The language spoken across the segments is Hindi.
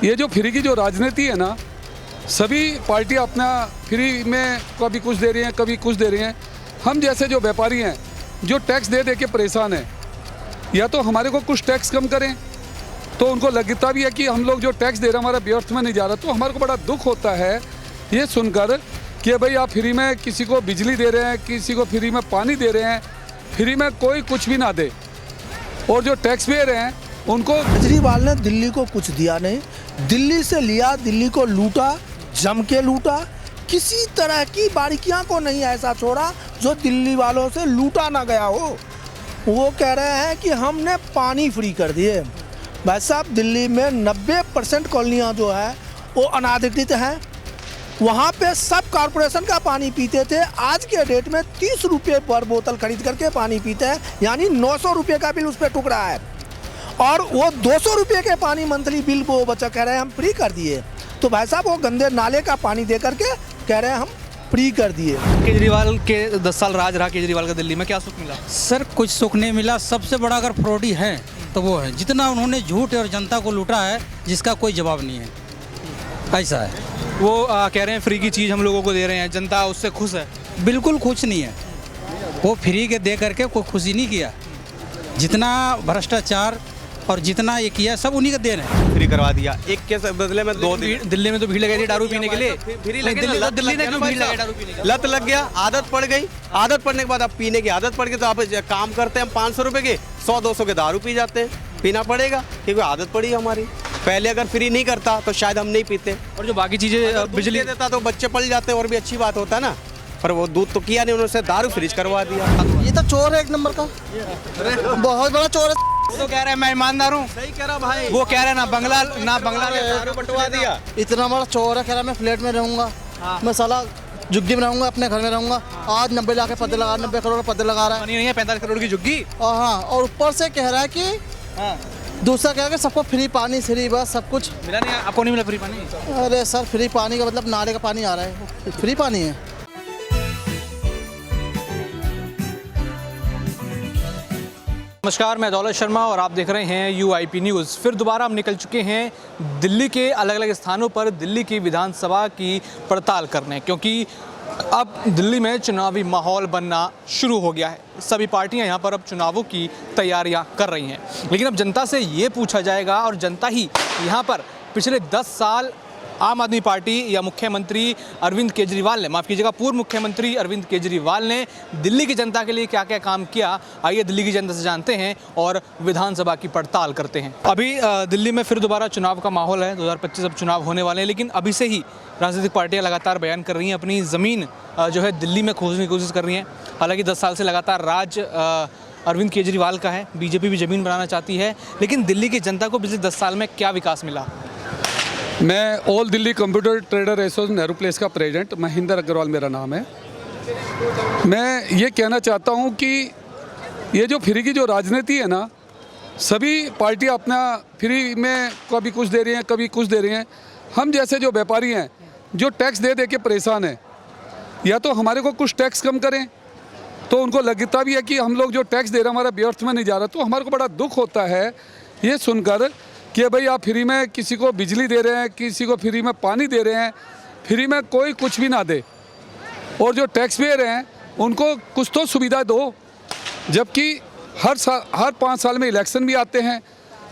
ये जो फ्री की जो राजनीति है ना, सभी पार्टियां अपना फ्री में कभी कुछ दे रही हैं, कभी कुछ दे रही हैं। हम जैसे जो व्यापारी हैं, जो टैक्स दे दे के परेशान हैं, या तो हमारे को कुछ टैक्स कम करें, तो उनको लगता भी है कि हम लोग जो टैक्स दे रहे हैं हमारा व्यर्थ में नहीं जा रहा। तो हमारे को बड़ा दुख होता है ये सुनकर कि भाई आप फ्री में किसी को बिजली दे रहे हैं, किसी को फ्री में पानी दे रहे हैं, फ्री में कोई कुछ भी ना दे, और जो टैक्स पे रहे हैं उनको। केजरीवाल ने दिल्ली को कुछ दिया नहीं, दिल्ली से लिया, दिल्ली को लूटा, जम के लूटा। किसी तरह की बारीकियां को नहीं ऐसा छोड़ा जो दिल्ली वालों से लूटा ना गया हो। वो कह रहे हैं कि हमने पानी फ्री कर दिए। भाई साहब, दिल्ली में 90% कॉलोनियाँ जो है वो अनाधिकृत हैं। वहाँ पे सब कॉरपोरेशन का पानी पीते थे, आज के डेट में 30 रुपये पर बोतल खरीद करके पानी पीते हैं, यानी 900 रुपये का बिल उस पर टुक रहा है। और वो 200 रुपये के पानी मंथली बिल वो बच्चा कह रहे हैं हम फ्री कर दिए। तो भाई साहब, वो गंदे नाले का पानी दे करके कह रहे हैं हम फ्री कर दिए। केजरीवाल के 10 साल राज रहा केजरीवाल का दिल्ली में, क्या सुख मिला? सर कुछ सुख नहीं मिला। सबसे बड़ा अगर फ्रॉडी है तो वो है, जितना उन्होंने झूठ और जनता को लूटा है जिसका कोई जवाब नहीं है, ऐसा है। वो कह रहे हैं फ्री की चीज़ हम लोगों को दे रहे हैं, जनता उससे खुश है। बिल्कुल खुश नहीं है। वो फ्री के दे करके कोई खुशी नहीं किया। जितना भ्रष्टाचार और जितना ये किया सब उन्हीं का देन है। फ्री करवा दिया, एक के बदले में 2 दिन। दिल्ली में तो भीड़ लगी थी दारू पीने के लिए। दिल्ली ने क्यों भीड़ लगाई दारू पीने के लिए? लत लग गया, आदत पड़ गई। आदत पड़ने के बाद अब पीने की आदत पड़ गई तो आप काम करते हैं हम 500 रुपए के, 100-200 के दारू पी जाते हैं। पीना पड़ेगा क्योंकि आदत पड़ी है हमारी। पहले अगर फ्री नहीं करता तो शायद हम नहीं पीते, और जो बाकी चीज़ें बिजली देता तो बच्चे पल जाते और भी अच्छी बात होता ना। पर वो दूध तो किया नहीं, उन्होंने दारू फ्रीज करवा दिया। ये तो चोर है एक नंबर का, बहुत बड़ा चोर है। वो तो कह रहे हैं मैं ईमानदार हूँ। सही कह रहा भाई। वो कह रहे हैं ना बंगला में दारू बंटवा दिया। इतना बड़ा चोर है, कह रहा मैं फ्लैट में रहूंगा, मैं साला झुग्गी में रहूंगा, अपने घर में रहूंगा। आज 90 लाख के पद लगा, 90 करोड़ का पद लगा रहा है। नहीं है 45 करोड़ की झुग्गी। हाँ, और ऊपर से कह रहा है कि दूसरा कह रहा है कि सबको फ्री पानी, फ्री बस सब कुछ। मिला नहीं आपको? नहीं मिला फ्री पानी? अरे सर, फ्री पानी का मतलब नाले का पानी आ रहा है, फ्री पानी है। नमस्कार, मैं दौलत शर्मा और आप देख रहे हैं UIP न्यूज़। फिर दोबारा हम निकल चुके हैं दिल्ली के अलग अलग स्थानों पर दिल्ली की विधानसभा की पड़ताल करने, क्योंकि अब दिल्ली में चुनावी माहौल बनना शुरू हो गया है। सभी पार्टियां यहां पर अब चुनावों की तैयारियां कर रही हैं। लेकिन अब जनता से ये पूछा जाएगा, और जनता ही यहां पर पिछले 10 साल आम आदमी पार्टी या मुख्यमंत्री अरविंद केजरीवाल ने, माफ़ कीजिएगा, पूर्व मुख्यमंत्री अरविंद केजरीवाल ने दिल्ली की जनता के लिए क्या क्या काम किया, आइए दिल्ली की जनता से जानते हैं और विधानसभा की पड़ताल करते हैं। अभी दिल्ली में फिर दोबारा चुनाव का माहौल है। 2025 अब चुनाव होने वाले हैं, लेकिन अभी से ही राजनीतिक पार्टियां लगातार बयान कर रही हैं, अपनी ज़मीन जो है दिल्ली में खोजने की कोशिश कर रही हैं। हालांकि 10 साल से लगातार राज अरविंद केजरीवाल का है, बीजेपी भी ज़मीन बनाना चाहती है। लेकिन दिल्ली की जनता को पिछले 10 साल में क्या विकास मिला? मैं all Delhi computer trader association Nehru place का प्रेसिडेंट महेंद्र अग्रवाल मेरा नाम है। मैं ये कहना चाहता हूँ कि ये जो फ्री की जो राजनीति है ना, सभी पार्टियां अपना फ्री में कभी कुछ दे रही हैं, कभी कुछ दे रही हैं। हम जैसे जो व्यापारी हैं, जो टैक्स दे दे के परेशान हैं, या तो हमारे को कुछ टैक्स कम करें, तो उनको लगता भी है कि हम लोग जो टैक्स दे रहे हैं हमारा व्यर्थ में नहीं जा रहा। तो हमारे को बड़ा दुख होता है ये सुनकर कि भाई आप फ्री में किसी को बिजली दे रहे हैं, किसी को फ्री में पानी दे रहे हैं, फ्री में कोई कुछ भी ना दे, और जो टैक्स पे रहे हैं उनको कुछ तो सुविधा दो। जबकि हर 5 साल में इलेक्शन भी आते हैं,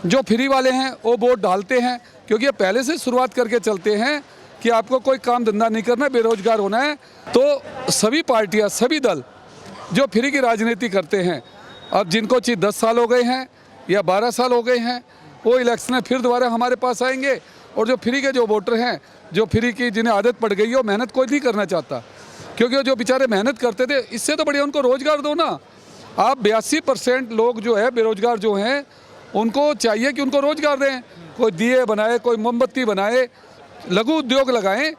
जो फ्री वाले हैं वो वोट डालते हैं, क्योंकि ये पहले से शुरुआत करके चलते हैं कि आपको कोई काम धंधा नहीं करना, बेरोजगार होना है। तो सभी पार्टियाँ, सभी दल जो फ्री की राजनीति करते हैं, अब जिनको 10 साल हो गए हैं या 12 साल हो गए हैं, वो इलेक्शन में फिर दोबारा हमारे पास आएंगे। और जो फ्री के जो वोटर हैं, जो फ्री की जिन्हें आदत पड़ गई है, वो मेहनत कोई नहीं करना चाहता, क्योंकि वो जो बेचारे मेहनत करते थे, इससे तो बढ़िया उनको रोज़गार दो ना। आप 82% लोग जो है बेरोजगार जो हैं, उनको चाहिए कि उनको रोज़गार दें। कोई दिए बनाए, कोई मोमबत्ती बनाए, लघु उद्योग लगाएं।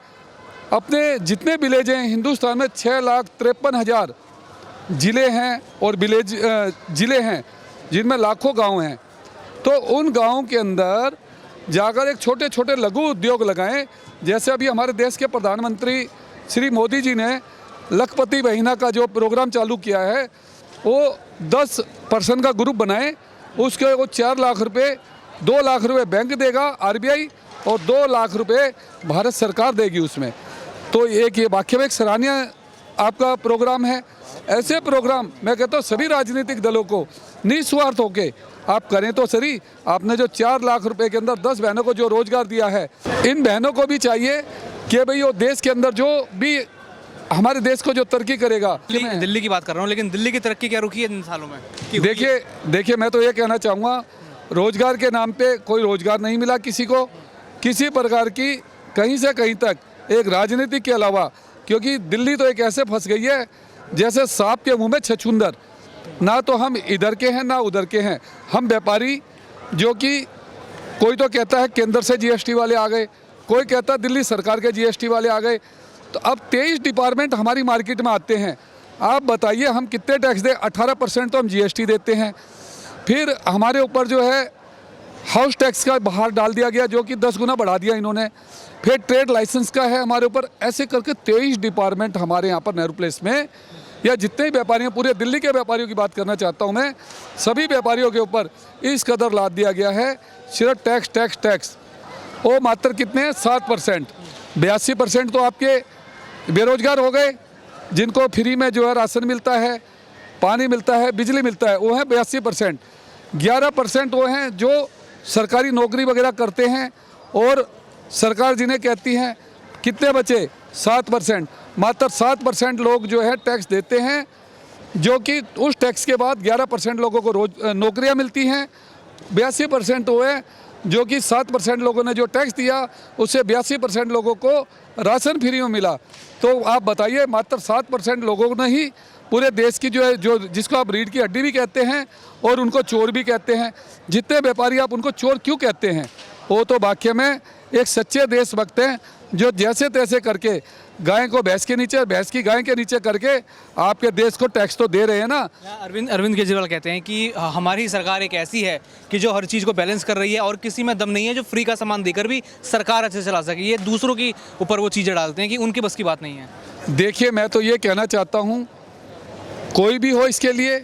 अपने जितने विलेज हैं हिंदुस्तान में 6,53,000 ज़िले हैं और विलेज ज़िले हैं, जिनमें लाखों गाँव हैं। तो उन गाँव के अंदर जाकर एक छोटे छोटे लघु उद्योग लगाएं। जैसे अभी हमारे देश के प्रधानमंत्री श्री मोदी जी ने लखपति महीना का जो प्रोग्राम चालू किया है, वो 10 पर्सन का ग्रुप बनाएं, उसके वो 4 लाख रुपए, 2 लाख रुपए बैंक देगा RBI, और 2 लाख रुपए भारत सरकार देगी उसमें। तो एक ये वाकई में एक सराहनीय आपका प्रोग्राम है। ऐसे प्रोग्राम मैं कहता हूँ सभी राजनीतिक दलों को निस्वार्थ होके आप करें तो सही। आपने जो 4 लाख रुपए के अंदर 10 बहनों को जो रोजगार दिया है, इन बहनों को भी चाहिए कि भाई वो देश के अंदर जो भी हमारे देश को जो तरक्की करेगा। दिल्ली की बात कर रहा हूँ, लेकिन दिल्ली की तरक्की क्या रुकी है इन सालों में? देखिए मैं तो ये कहना चाहूँगा, रोजगार के नाम पे कोई रोजगार नहीं मिला किसी को, किसी प्रकार की कहीं से कहीं तक एक राजनीति के अलावा। क्योंकि दिल्ली तो एक ऐसे फंस गई है जैसे सांप के मुंह में छछूंदर। ना तो हम इधर के हैं ना उधर के हैं। हम व्यापारी जो कि कोई तो कहता है केंद्र से जीएसटी वाले आ गए, कोई कहता है दिल्ली सरकार के जीएसटी वाले आ गए। तो अब 23 डिपार्टमेंट हमारी मार्केट में आते हैं। आप बताइए हम कितने टैक्स दें? 18% तो हम जीएसटी देते हैं। फिर हमारे ऊपर जो है हाउस टैक्स का बाहर डाल दिया गया, जो कि 10 गुना बढ़ा दिया इन्होंने। फिर ट्रेड लाइसेंस का है हमारे ऊपर। ऐसे करके 23 डिपार्टमेंट हमारे यहाँ पर नेहरू प्लेस में, या जितने भी व्यापारी हैं, पूरे दिल्ली के व्यापारियों की बात करना चाहता हूँ मैं, सभी व्यापारियों के ऊपर इस कदर लाद दिया गया है। सिर्फ टैक्स टैक्स टैक्स वो मात्र कितने हैं? 7%। 82% तो आपके बेरोजगार हो गए, जिनको फ्री में जो है राशन मिलता है, पानी मिलता है, बिजली मिलता है, वो है 82%। 11% वो हैं जो सरकारी नौकरी वगैरह करते हैं और सरकार जिन्हें कहती हैं। कितने बचे? 7%। मात्र 7% लोग जो है टैक्स देते हैं, जो कि उस टैक्स के बाद 11% लोगों को रोज नौकरियां मिलती हैं। 82% वो है जो कि 7% लोगों ने जो टैक्स दिया उससे 82% लोगों को राशन फ्री में मिला। तो आप बताइए, मात्र 7% लोगों ने ही पूरे देश की जो है, जो जिसको आप रीढ़ की हड्डी भी कहते हैं और उनको चोर भी कहते हैं, जितने व्यापारी आप उनको चोर क्यों कहते हैं? वो तो वाकई में एक सच्चे देशभक्त हैं, जो जैसे तैसे करके गाय को भैंस के नीचे, भैंस की गाय के नीचे करके आपके देश को टैक्स तो दे रहे हैं ना। अरविंद केजरीवाल कहते हैं कि हमारी सरकार एक ऐसी है कि जो हर चीज़ को बैलेंस कर रही है और किसी में दम नहीं है जो फ्री का सामान देकर भी सरकार अच्छे से चला सके। ये दूसरों की ऊपर वो चीज़ें डालते हैं कि उनकी बस की बात नहीं है। देखिए मैं तो ये कहना चाहता हूँ, कोई भी हो इसके लिए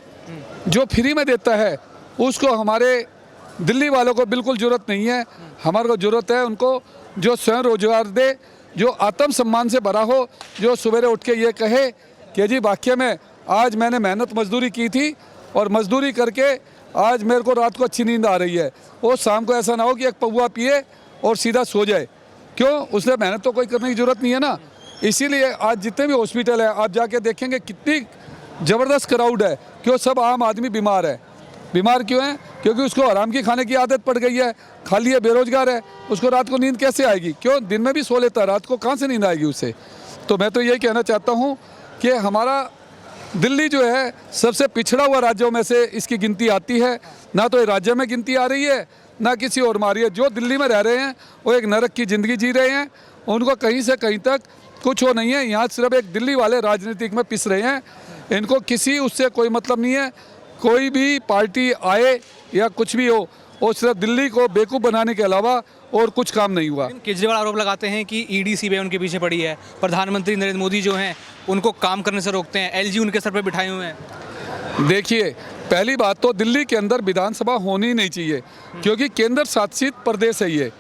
जो फ्री में देता है उसको हमारे दिल्ली वालों को बिल्कुल ज़रूरत नहीं है। हमारे को ज़रूरत है उनको जो स्वयं रोजगार दे, जो आत्मसम्मान से भरा हो, जो सवेरे उठ के ये कहे कि जी वाकई में आज मैंने मेहनत मजदूरी की थी और मजदूरी करके आज मेरे को रात को अच्छी नींद आ रही है। वो शाम को ऐसा ना हो कि एक पौवा पिए और सीधा सो जाए। क्यों? उसने मेहनत तो कोई करने की ज़रूरत नहीं है ना। इसीलिए आज जितने भी हॉस्पिटल है आप जाके देखेंगे कितनी ज़बरदस्त क्राउड है। क्यों? सब आम आदमी बीमार है। बीमार क्यों है? क्योंकि उसको आराम की खाने की आदत पड़ गई है। खाली है, बेरोजगार है, उसको रात को नींद कैसे आएगी? क्यों? दिन में भी सो लेता है, रात को कहाँ से नींद आएगी उसे? तो मैं तो यही कहना चाहता हूँ कि हमारा दिल्ली जो है सबसे पिछड़ा हुआ राज्यों में से इसकी गिनती आती है। ना तो ये राज्य में गिनती आ रही है, ना किसी और में आ रही है। जो दिल्ली में रह रहे हैं वो एक नरक की ज़िंदगी जी रहे हैं। उनको कहीं से कहीं तक कुछ हो नहीं है। यहाँ सिर्फ एक दिल्ली वाले राजनीतिक में पिस रहे हैं। इनको किसी उससे कोई मतलब नहीं है। कोई भी पार्टी आए या कुछ भी हो, वो सिर्फ दिल्ली को बेवकूफ़ बनाने के अलावा और कुछ काम नहीं हुआ। केजरीवाल आरोप लगाते हैं कि ईडी सीबीआई उनके पीछे पड़ी है। प्रधानमंत्री नरेंद्र मोदी जो हैं उनको काम करने से रोकते हैं। एलजी उनके सर पे बिठाए हुए हैं। देखिए, पहली बात तो दिल्ली के अंदर विधानसभा होनी ही नहीं चाहिए, क्योंकि केंद्र शासित प्रदेश है ये।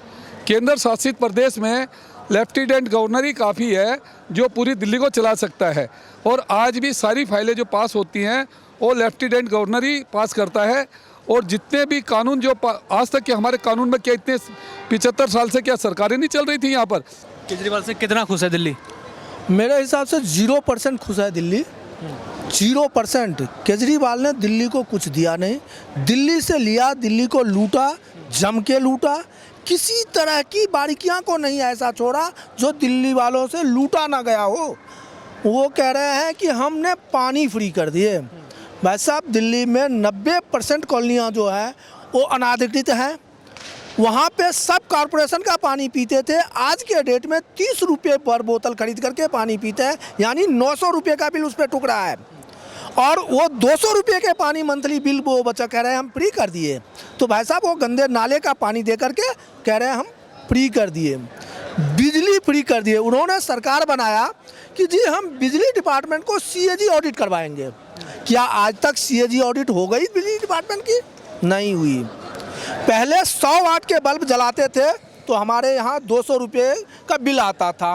केंद्र शासित प्रदेश में लेफ्टिनेंट गवर्नर ही काफ़ी है जो पूरी दिल्ली को चला सकता है। और आज भी सारी फाइलें जो पास होती हैं वो लेफ्टिनेंट गवर्नर ही पास करता है। और जितने भी कानून जो आज तक के हमारे कानून में क्या इतने 75 साल से क्या सरकारें नहीं चल रही थी यहाँ पर? केजरीवाल से कितना खुश है दिल्ली? मेरे हिसाब से 0% खुश है दिल्ली। 0%। केजरीवाल ने दिल्ली को कुछ दिया नहीं। दिल्ली से लिया, दिल्ली को लूटा, जम के लूटा। किसी तरह की बारीकियां को नहीं ऐसा छोड़ा जो दिल्ली वालों से लूटा ना गया हो। वो कह रहे हैं कि हमने पानी फ्री कर दिए। भाई साहब, दिल्ली में 90% कॉलोनियाँ जो है वो अनाधिकृत हैं। वहाँ पे सब कॉरपोरेशन का पानी पीते थे। आज के डेट में 30 रुपये पर बोतल खरीद करके पानी पीते हैं, यानी 900 रुपये का बिल उस पर टुकड़ा है। और वो 200 रुपये के पानी मंथली बिल वो बच्चा कह रहे हैं हम फ्री कर दिए। तो भाई साहब, वो गंदे नाले का पानी दे करके कह रहे हैं हम फ्री कर दिए। बिजली फ्री कर दिए। उन्होंने सरकार बनाया कि जी हम बिजली डिपार्टमेंट को सीएजी ऑडिट करवाएंगे। क्या आज तक सीएजी ऑडिट हो गई बिजली डिपार्टमेंट की? नहीं हुई। पहले 100 वाट के बल्ब जलाते थे तो हमारे यहाँ 200 रुपये का बिल आता था।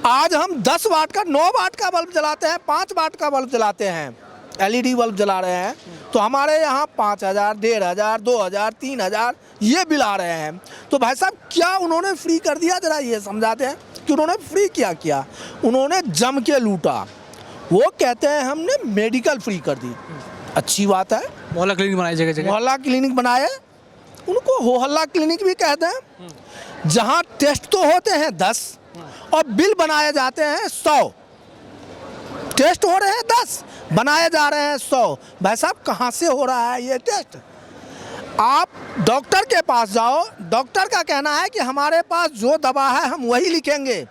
आज हम 10 वाट का 9 वाट का बल्ब जलाते हैं, 5 वाट का बल्ब जलाते हैं, LED बल्ब जला रहे हैं, तो हमारे यहाँ 5000, 1500, 2000, 3000 ये बिल आ रहे हैं। तो भाई साहब क्या उन्होंने फ्री कर दिया? जरा ये समझाते हैं कि उन्होंने फ्री क्या किया। उन्होंने जम के लूटा। वो कहते हैं हमने मेडिकल फ्री कर दी, अच्छी बात है। मोहल्ला क्लिनिक बनाई जगह जगह, मोहल्ला क्लिनिक बनाए, उनको होहल्ला क्लिनिक भी कहते हैं, जहाँ टेस्ट तो होते हैं 10 और बिल बनाए जाते हैं 100। टेस्ट हो रहे हैं 10, बनाए जा रहे हैं 100। भाई साहब कहाँ से हो रहा है ये टेस्ट? आप डॉक्टर के पास जाओ, डॉक्टर का कहना है कि हमारे पास जो दवा है हम वही लिखेंगे।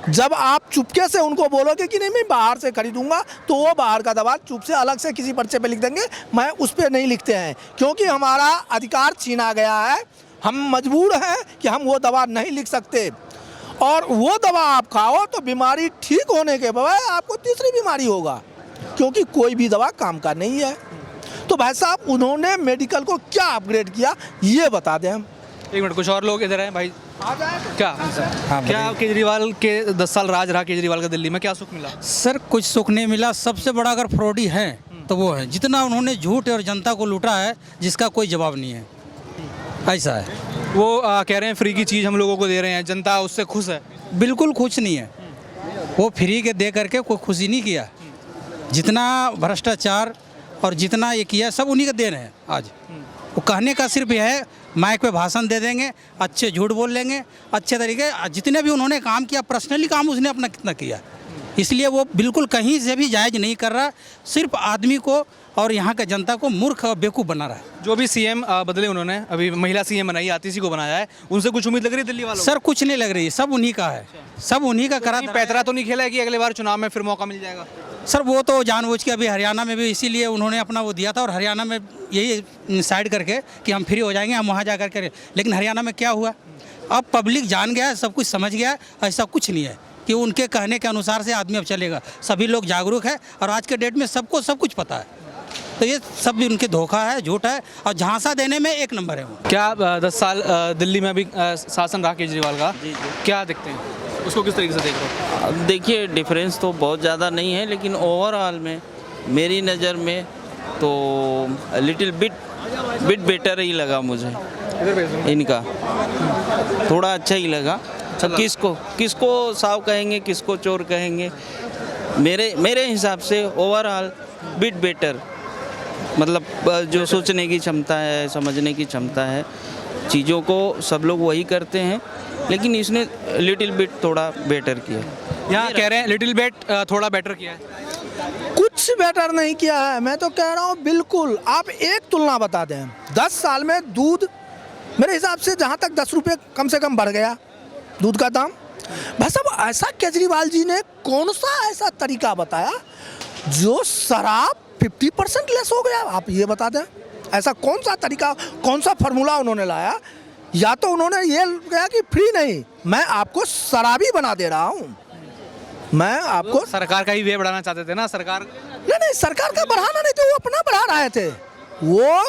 जब आप चुपके से उनको बोलोगे कि नहीं मैं बाहर से खरीदूंगा, तो वो बाहर का दवा चुप से अलग से किसी पर्चे पे लिख देंगे, मैं उस पर नहीं लिखते हैं, क्योंकि हमारा अधिकार छीना गया है। हम मजबूर हैं कि हम वो दवा नहीं लिख सकते, और वो दवा आप खाओ तो बीमारी ठीक होने के बजाय आपको तीसरी बीमारी होगा, क्योंकि कोई भी दवा काम का नहीं है। तो भाई साहब उन्होंने मेडिकल को क्या अपग्रेड किया ये बता दें हम। एक मिनट, कुछ और लोग इधर हैं भाई। आ जाए क्या हाँ, क्या केजरीवाल के 10 साल राज रहा केजरीवाल का दिल्ली में, क्या सुख मिला? सर कुछ सुख नहीं मिला। सबसे बड़ा अगर फ्रॉडी है तो वो है, जितना उन्होंने झूठ और जनता को लूटा है जिसका कोई जवाब नहीं है, ऐसा है। वो कह रहे हैं फ्री की चीज़ हम लोगों को दे रहे हैं, जनता उससे खुश है। बिल्कुल खुश नहीं है। वो फ्री के दे करके कोई खुशी नहीं किया। जितना भ्रष्टाचार और जितना ये किया सब उन्हीं का देन है। आज वो कहने का सिर्फ यह है, माइक पे भाषण दे देंगे, अच्छे झूठ बोल लेंगे, अच्छे तरीके। जितने भी उन्होंने काम किया, पर्सनली काम उसने अपना कितना किया, इसलिए वो बिल्कुल कहीं से भी जायज़ नहीं कर रहा। सिर्फ आदमी को और यहाँ के जनता को मूर्ख और बेवकूफ़ बना रहा है। जो भी सीएम बदले उन्होंने, अभी महिला सीएम बनाई, आतिशी को बनाया है, उनसे कुछ उम्मीद लग रही है दिल्ली वालों को? सर कुछ नहीं लग रही, सब उन्हीं का है, सब उन्हीं का करा। पैतरा तो नहीं खेला है कि अगले बार चुनाव में फिर मौका मिल जाएगा? सर वो तो जानबूझ के अभी हरियाणा में भी इसीलिए उन्होंने अपना वो दिया था, और हरियाणा में यही डिसाइड करके कि हम फ्री हो जाएंगे, हम वहाँ जा कर के। लेकिन हरियाणा में क्या हुआ? अब पब्लिक जान गया है, सब कुछ समझ गया है। ऐसा कुछ नहीं है कि उनके कहने के अनुसार से आदमी अब चलेगा। सभी लोग जागरूक है, और आज के डेट में सबको सब कुछ पता है। तो ये सब भी उनके धोखा है, झूठ है, और झांसा देने में एक नंबर है वो। क्या 10 साल दिल्ली में अभी शासन रहा केजरीवाल का, क्या देखते हैं उसको, किस तरीके से देख रहे हो? अब देखिए डिफरेंस तो बहुत ज़्यादा नहीं है, लेकिन ओवरऑल में मेरी नज़र में तो लिटिल बिट बेटर ही लगा मुझे इनका, थोड़ा अच्छा ही लगा। अब किसको साव कहेंगे, किसको चोर कहेंगे, मेरे हिसाब से ओवरऑल बिट बेटर, मतलब जो सोचने की क्षमता है, समझने की क्षमता है, चीज़ों को सब लोग वही करते हैं, लेकिन इसने लिटिल बिट थोड़ा बेटर किया। यहाँ कह रहे हैं लिटिल बिट थोड़ा बेटर किया है। कुछ बेटर नहीं किया है, मैं तो कह रहा हूँ बिल्कुल। आप एक तुलना बता दें, 10 साल में दूध मेरे हिसाब से जहाँ तक 10 रुपये कम से कम बढ़ गया दूध का दाम। भाई साहब ऐसा केजरीवाल जी ने कौन सा ऐसा तरीका बताया जो शराब 50% लेस हो गया? आप ये बता दें, ऐसा कौन सा तरीका, कौन सा फार्मूला उन्होंने लाया? या तो उन्होंने ये कहा कि फ्री नहीं, मैं आपको शराबी बना दे रहा हूँ, मैं आपको। सरकार का ही वे बढ़ाना चाहते थे ना, सरकार नहीं, सरकार का बढ़ाना नहीं थे, वो अपना बढ़ा रहे थे। वो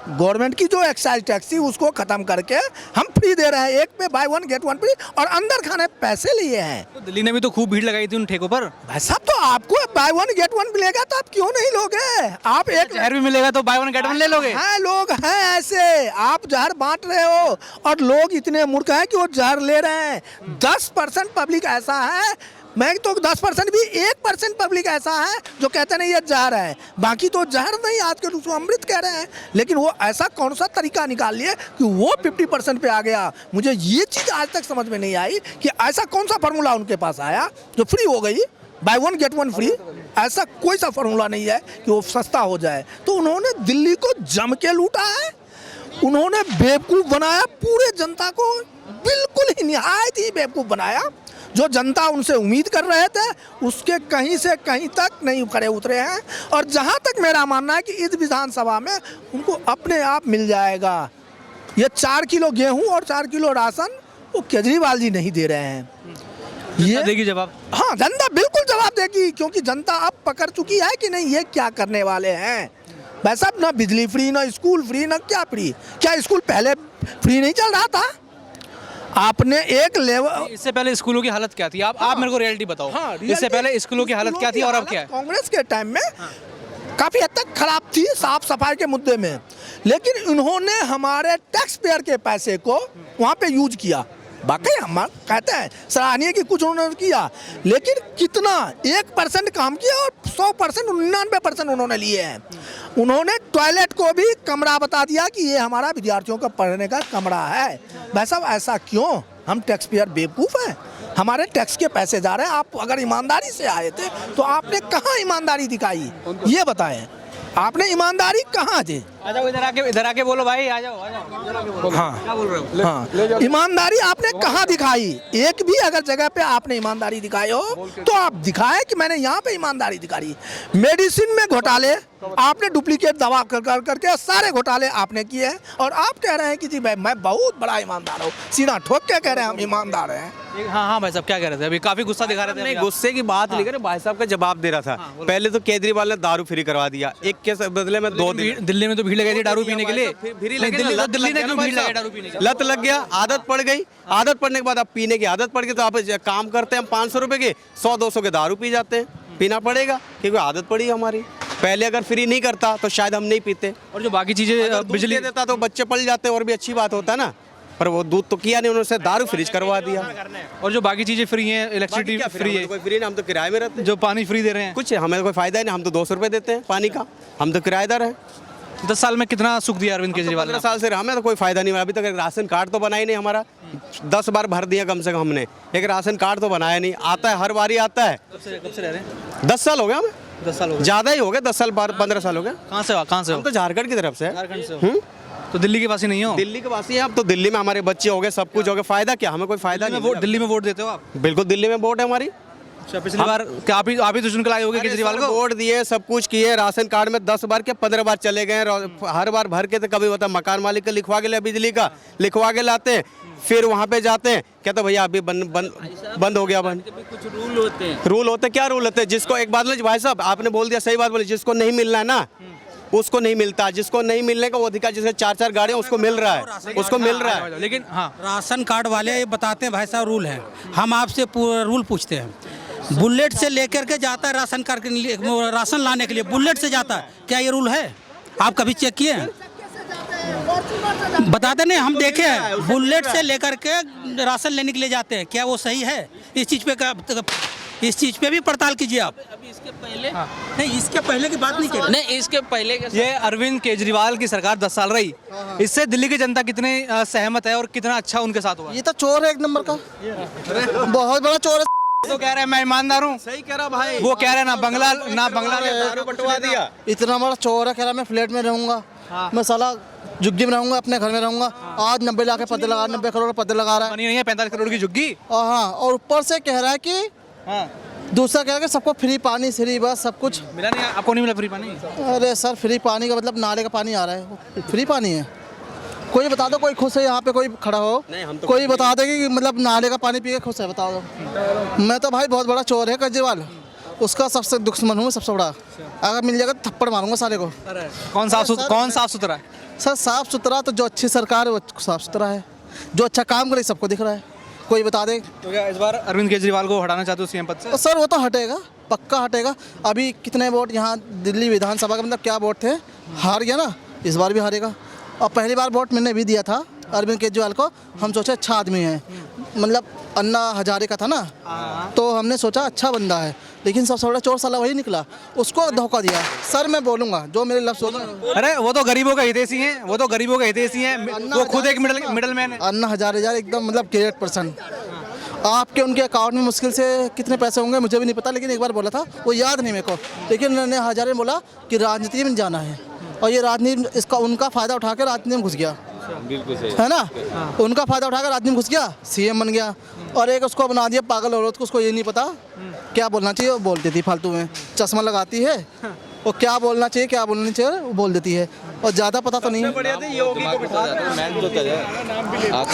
गवर्नमेंट की जो एक्साइज टैक्स थी उसको खत्म करके हम फ्री दे रहे हैं, एक पे बाय 1 गेट 1 फ्री, और अंदर खाने पैसे लिए हैं। तो दिल्ली ने भी तो खूब भीड़ लगाई थी उन ठेकों पर। भाई साहब तो आपको बाय 1 गेट 1 मिलेगा तो आप क्यों नहीं लोगे? आप एक जहर भी मिलेगा तो बाय 1 गेट 1 ले लोगे? हैं, लोग हैं ऐसे, आप जहर बांट रहे हो, और लोग इतने मूर्ख हैं कि वो जहर ले रहे हैं। 10% पब्लिक ऐसा है, मैं तो 10% भी 1% पब्लिक ऐसा है जो कहते नहीं ये जहर है, बाकी तो जहर नहीं, आज के उसको अमृत कह रहे हैं। लेकिन वो ऐसा कौन सा तरीका निकाल लिए कि वो 50% पे आ गया? मुझे ये चीज़ आज तक समझ में नहीं आई कि ऐसा कौन सा फार्मूला उनके पास आया जो फ्री हो गई, बाय 1 गेट 1 फ्री। ऐसा कोई सा फार्मूला नहीं है कि वो सस्ता हो जाए। तो उन्होंने दिल्ली को जम के लूटा है, उन्होंने बेवकूफ़ बनाया पूरे जनता को, बिल्कुल ही निहायत ही बेवकूफ़ बनाया। जो जनता उनसे उम्मीद कर रहे थे उसके कहीं से कहीं तक नहीं खड़े उतरे हैं। और जहां तक मेरा मानना है कि इस विधानसभा में उनको अपने आप मिल जाएगा। ये 4 किलो गेहूं और 4 किलो राशन वो केजरीवाल जी नहीं दे रहे हैं, ये देगी जवाब। हाँ, जनता बिल्कुल जवाब देगी, क्योंकि जनता अब पकड़ चुकी है कि नहीं ये क्या करने वाले हैं। वैसा ना बिजली फ्री, ना स्कूल फ्री, ना क्या फ्री। क्या स्कूल पहले फ्री नहीं चल रहा था? आपने एक लेवल, इससे पहले स्कूलों की हालत क्या थी? आप मेरे को रियलिटी बताओ। इससे पहले स्कूलों की हालत क्या थी और अब क्या है? कांग्रेस के टाइम में काफ़ी हद तक खराब थी साफ सफाई के मुद्दे में, लेकिन इन्होंने हमारे टैक्स पेयर के पैसे को वहाँ पे यूज किया। बाकी हम कहते हैं सराहनीय कि कुछ उन्होंने किया, लेकिन कितना 1% काम किया और 100% 99% उन्होंने लिए हैं। उन्होंने टॉयलेट को भी कमरा बता दिया कि ये हमारा विद्यार्थियों का पढ़ने का कमरा है। भाई साहब ऐसा क्यों? हम टैक्स पेयर बेवकूफ़ हैं? हमारे टैक्स के पैसे जा रहे हैं। आप अगर ईमानदारी से आए थे तो आपने कहाँ ईमानदारी दिखाई, ये बताएं। आपने ईमानदारी कहाँ थी? आ जाओ इधर आके बोलो भाई, आ जाओ। हाँ क्या बोल रहे हो? हाँ, ईमानदारी आपने कहाँ दिखाई? एक भी अगर जगह पे आपने ईमानदारी दिखाई हो तो आप दिखाएं कि मैंने यहाँ पे ईमानदारी दिखाई। मेडिसिन में घोटाले आपने, डुप्लीकेट दवा कर करके सारे घोटाले आपने किए हैं, और आप कह रहे हैं कि जी भाई मैं बहुत बड़ा ईमानदार हूँ, सीना ठोक के कह रहे हैं हम ईमानदार हैं। हाँ भाई साहब, क्या कह रहे थे? अभी काफी गुस्सा दिखा रहे थे। नहीं, गुस्से की बात नहीं करे, भाई साहब का जवाब दे रहा था। पहले तो केजरीवाल ने दारू फ्री करवा दिया, एक के बदले में 2 दिन। दिल्ली में तो भीड़ लगाई थी दारू पीने के लिए। दिल्ली ने क्यों भीड़ लगाई दारू पीने के लिए? लत लग गया, आदत पड़ गई। आदत पड़ने के बाद आप पीने की आदत पड़ गई तो आप काम करते हैं, हम 500 रुपए के 100-200 के दारू पी जाते हैं। पीना पड़ेगा क्योंकि आदत पड़ी हमारी। पहले अगर फ्री नहीं करता तो शायद हम नहीं पीते, और जो बाकी चीजें बिजली देता तो बच्चे पल जाते और भी अच्छी बात होता है ना, पर वो दूध तो किया नहीं, उन्होंने दारू फ्रीज करवा दिया। और जो बाकी चीजें फ्री हैं, इलेक्ट्रिसिटी फ्री है, कोई फ्री नहीं, हम तो किराए में रहते हैं। जो पानी फ्री दे रहे हैं, कुछ हमें कोई फायदा ही नहीं, हम तो 200 रुपए देते हैं पानी का, हम तो किराएदार हैं। 10 साल में कितना सुख दिया अरविंद केजरीवाल ने? 15 साल से हमें तो कोई फायदा नहीं हुआ अभी तक। राशन कार्ड तो बना ही नहीं हमारा, 10 बार भर दिया कम से कम हमने, एक राशन कार्ड तो बनाया नहीं। आता है हर बारी आता है। कब से रह रहे हैं? 10 साल हो गया हमें, 10 साल हो गए। ज्यादा ही हो गया, 10 साल 15 साल हो गया। कहाँ से हम तो झारखंड की तरफ से हैं। झारखंड से हो? तो दिल्ली के वासी नहीं हो? दिल्ली के वासी हैं। अब तो दिल्ली में हमारे बच्चे हो गए, सब कुछ हो गया, फायदा क्या? हमें कोई फायदा नहीं। दिल्ली में वोट देते हो आप? बिल्कुल, दिल्ली में वोट है हमारी। अच्छा, पिछली बार क्या आप ही तो चुन के लाए होगे केजरीवाल को? वोट दिए, सब कुछ किए, राशन कार्ड में 10 बार क्या 15 बार चले गए, हर बार भर के। तो कभी होता मकान मालिक का लिखवा के ले, बिजली का लिखवा के लाते हैं, फिर वहाँ पे जाते हैं, कहते भैया अभी बंद हो गया। बंद कुछ रूल होते हैं। रूल होते क्या? रूल होते हैं जिसको एक बात भाई साहब आपने बोल दिया, सही बात बोली, जिसको नहीं मिलना है ना उसको नहीं मिलता, जिसको नहीं मिलने का वो अधिकार, जिसके 4-4 गाड़ियाँ उसको मिल रहा है, उसको मिल रहा है। लेकिन हाँ, राशन कार्ड वाले ये बताते हैं भाई साहब रूल है, हम आपसे रूल पूछते हैं। बुलेट से लेकर के जाता है राशन कार्ड के लिए, राशन लाने के लिए बुलेट से जाता है, क्या ये रूल है? आप कभी चेक किए हैं? बताते नहीं, हम देखे हैं बुलेट से लेकर के राशन लेने के लिए जाते हैं, क्या वो सही है? इस चीज पे भी पड़ताल कीजिए आप। अभी इसके पहले नहीं, इसके पहले की बात नहीं कर रहे। नहीं, इसके पहले के ये अरविंद केजरीवाल की सरकार 10 साल रही, इससे दिल्ली की जनता कितने सहमत है और कितना अच्छा उनके साथ हुआ? ये तो चोर है एक नंबर का, बहुत बड़ा चोर है। तो कह रहे हैं मैं ईमानदार हूँ, सही कह रहा भाई। वो कह रहे हैं ना बंगला ले दारू बंटवा दिया। इतना बड़ा चोर है, कह रहा मैं फ्लैट में रहूंगा, मैं साला झुग्गी में रहूंगा, अपने घर में रहूंगा। आज 90 लाख के पद लगा, 90 करोड़ पद लगा रहा है। बनी नहीं है 45 करोड़ की झुग्गी। हाँ, और ऊपर से कह रहा है कि दूसरा कह रहा है कि सबको फ्री पानी, फ्री बस सब कुछ। मिला नहीं आपको? नहीं मिला फ्री पानी? अरे सर, फ्री पानी का मतलब नाले का पानी आ रहा है, फ्री पानी है। कोई बता दो, कोई खुश है यहाँ पे, कोई खड़ा हो, कोई बता दे कि मतलब नाले का पानी पी के खुश है, बता दो। मैं तो भाई बहुत बड़ा चोर है केजरीवाल, उसका सबसे दुश्मन हूँ सबसे बड़ा। अगर मिल जाएगा तो थप्पड़ मारूंगा सारे को। कौन साफ सुथरा है? सर साफ सुथरा तो जो अच्छी सरकार है वो साफ सुथरा है, जो अच्छा काम करे सबको दिख रहा है। कोई बता दे। तो क्या इस बार अरविंद केजरीवाल को हटाना चाहते हो सीएम पद से? सर वो तो हटेगा, पक्का हटेगा। अभी कितने वोट यहाँ दिल्ली विधानसभा का मतलब क्या वोट थे, हार गया ना, इस बार भी हारेगा। और पहली बार वोट मैंने भी दिया था अरविंद केजरीवाल को, हम सोचे अच्छा आदमी है, मतलब अन्ना हजारे का था ना, तो हमने सोचा अच्छा बंदा है, लेकिन सबसे बड़ा चोर साला वही निकला, उसको धोखा दिया। सर मैं बोलूँगा जो मेरे लफ्ज़ होगा। अरे वो तो गरीबों का हितैषी हैं, वो तो गरीबों का हितैषी हैं, वो खुद एक मिडल मैन है। अन्ना हजारे एकदम मतलब ग्रेट पर्सन। आपके उनके अकाउंट में मुश्किल से कितने पैसे होंगे मुझे भी नहीं पता, लेकिन एक बार बोला था, वो याद नहीं मेरे को, लेकिन उन्होंने हजारे ने बोला कि राजनीति में जाना है, और ये राजनीति इसका उनका फ़ायदा उठा कर राजनीति में घुस गया। बिल्कुल सही है ना, उनका फ़ायदा उठाकर राजनीति में घुस गया, सीएम बन गया, और एक उसको बना दिया पागल औरत को, उसको ये नहीं पता क्या बोलना चाहिए, वो बोल देती फालतू में, चश्मा लगाती है, वो क्या बोलना चाहिए क्या बोलना चाहिए वो बोल देती है, और ज़्यादा पता तो नहीं है।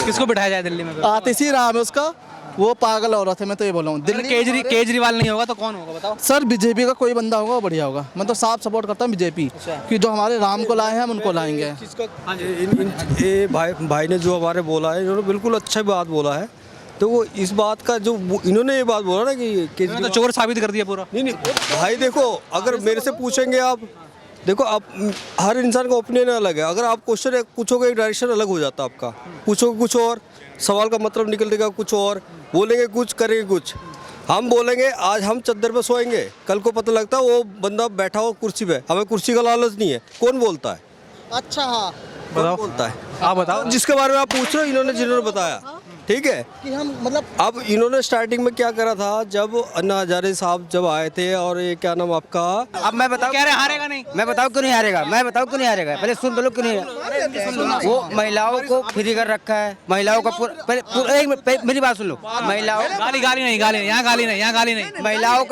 किसको बिठाया जाए दिल्ली में? आतिशी राम है उसका, वो पागल औरत है, मैं तो ये बोल रहा हूँ। अगर केजरीवाल नहीं होगा तो कौन होगा बताओ? सर बीजेपी का कोई बंदा होगा वो बढ़िया होगा। मैं तो साफ सपोर्ट करता हूँ बीजेपी कि जो हमारे राम को लाए हैं हम उनको लाएंगे। ये भाई ने जो हमारे बोला है, इन्होंने बिल्कुल अच्छा बात बोला है। तो वो इस बात का जो इन्होंने ये बात बोला ना कि तो चोर साबित कर दिया पूरा। नहीं भाई देखो, अगर मेरे से पूछेंगे आप, देखो आप, हर इंसान का ओपिनियन अलग है। अगर आप क्वेश्चन पूछोगे एक डायरेक्शन अलग हो जाता है आपका, पूछोगे कुछ और, सवाल का मतलब निकल देगा कुछ और, बोलेंगे कुछ करेंगे कुछ। हम बोलेंगे आज हम चद्दर पे सोएंगे, कल को पता लगता है वो बंदा बैठा हो कुर्सी पे। हमें कुर्सी का लालच नहीं है। कौन बोलता है? अच्छा हाँ, कौन बोलता है? आप बताओ। जिसके बारे में आप पूछ रहे हो, इन्होंने जिन्होंने बताया, ठीक है कि हम मतलब अब इन्होंने स्टार्टिंग में क्या करा था, जब अन्ना हजारे साहब जब आए थे, और ये क्या नाम आपका, अब मैं बताऊं, कह रहे हारेगा नहीं। मैं बताऊं क्यों नहीं हारेगा, मैं बताऊं क्यों नहीं हारेगा, पहले सुन तो लो क्यों नहीं। वो महिलाओं को फ्री कर रखा है, महिलाओं का मेरी बात सुन लो। महिलाओं गाली नहीं, यहाँ गाली नहीं। महिलाओं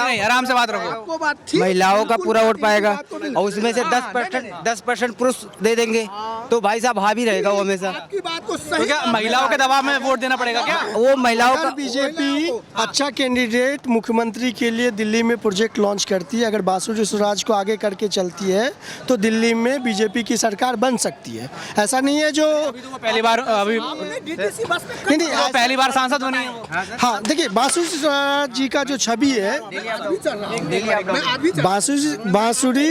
नहीं, आराम से बात रखो। महिलाओं का पूरा वोट पाएगा, और उसमें से 10% पुरुष दे देंगे, तो भाई साहब हावी रहेगा वो हमेशा। तो क्या महिलाओं के दबाव में वोट देना पड़ेगा क्या? वो महिलाओं का बीजेपी अच्छा कैंडिडेट मुख्यमंत्री के लिए दिल्ली में प्रोजेक्ट लॉन्च करती है, अगर बांसुरी स्वराज को आगे करके चलती है तो दिल्ली में बीजेपी की सरकार बन सकती है। ऐसा नहीं है जो पहली बार नहीं वो पहली बार सांसद बनी है। हाँ देखिए, बांसुरी स्वराज जी का जो छवि है, बांसुरी